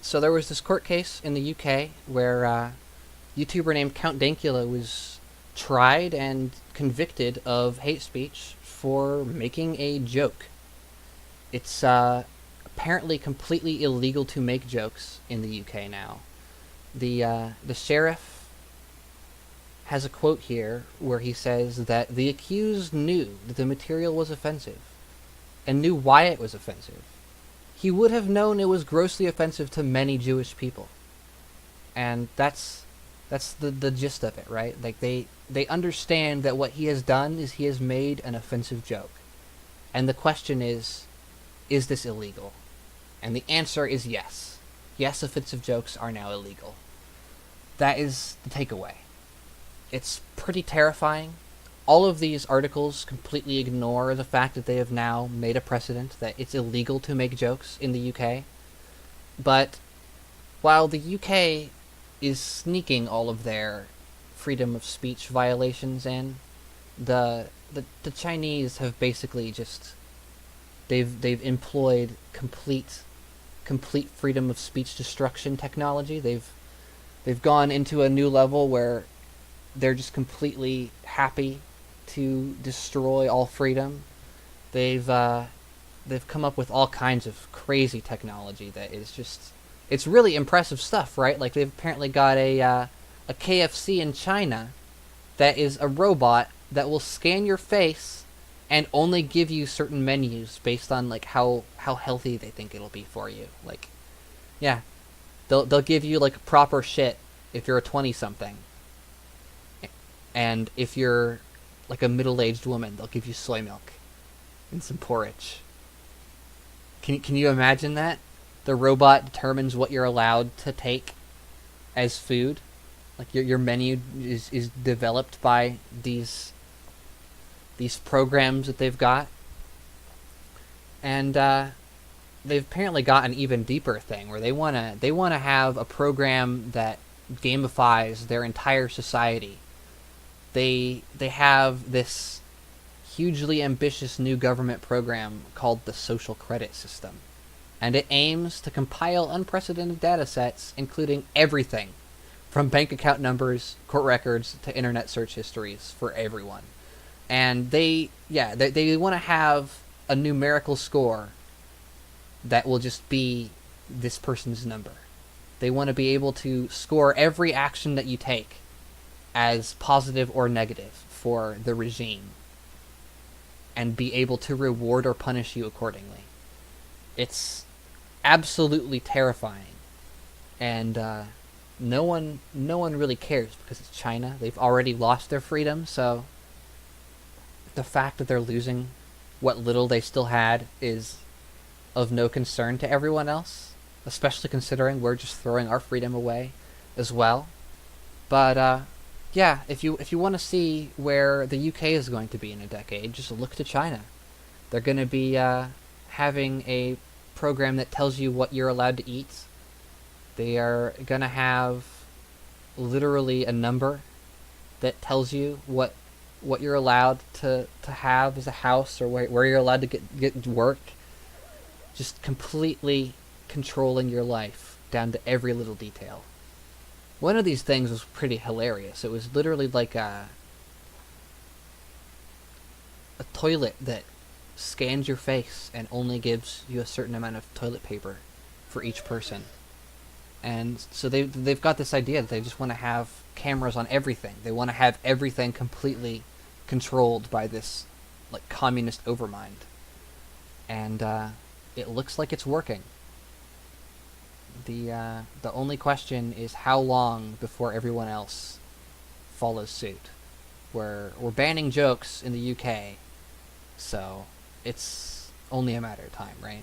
So there was this court case in the UK where a YouTuber named Count Dankula was tried and convicted of hate speech for making a joke. It's apparently completely illegal to make jokes in the UK now. The sheriff has a quote here where he says that the accused knew that the material was offensive and knew why it was offensive. He would have known it was grossly offensive to many Jewish people. And that's the gist of it, right? Like they understand that what he has done is he has made an offensive joke. And the question is this illegal? And the answer is yes. Yes, offensive jokes are now illegal. That is the takeaway. It's pretty terrifying. All of these articles completely ignore the fact that they have now made a precedent that it's illegal to make jokes in the UK. But while the UK is sneaking all of their freedom of speech violations in, the Chinese have basically just they've employed complete freedom of speech destruction technology. They've gone into a new level where they're just completely happy to destroy all freedom. They've come up with all kinds of crazy technology that is just it's really impressive stuff, right? Like they've apparently got a KFC in China that is a robot that will scan your face and only give you certain menus based on like how healthy they think it'll be for you. Like, yeah, they'll give you like proper shit if you're a 20-something, and if you're like a middle-aged woman, they'll give you soy milk and some porridge. Can you imagine that? The robot determines what you're allowed to take as food. Like your menu is developed by these programs that they've got. And they've apparently got an even deeper thing where they wanna have a program that gamifies their entire society. They have this hugely ambitious new government program called the Social Credit System, and it aims to compile unprecedented data sets, including everything from bank account numbers, court records, to internet search histories for everyone. And they want to have a numerical score that will just be this person's number. They want to be able to score every action that you take as positive or negative for the regime and be able to reward or punish you accordingly. It's absolutely terrifying, and no one really cares because it's China. They've already lost their freedom, so the fact that they're losing what little they still had is of no concern to everyone else, especially considering we're just throwing our freedom away as well. But yeah, if you want to see where the UK is going to be in a decade, just look to China. They're going to be having a program that tells you what you're allowed to eat. They are going to have literally a number that tells you what you're allowed to have as a house, or where you're allowed to get work. Just completely controlling your life down to every little detail. One of these things was pretty hilarious. It was literally like a toilet that scans your face and only gives you a certain amount of toilet paper for each person. And so they've got this idea that they just want to have cameras on everything. They want to have everything completely controlled by this like communist overmind. And it looks like it's working. The only question is how long before everyone else follows suit. We're banning jokes in the UK, so it's only a matter of time, right?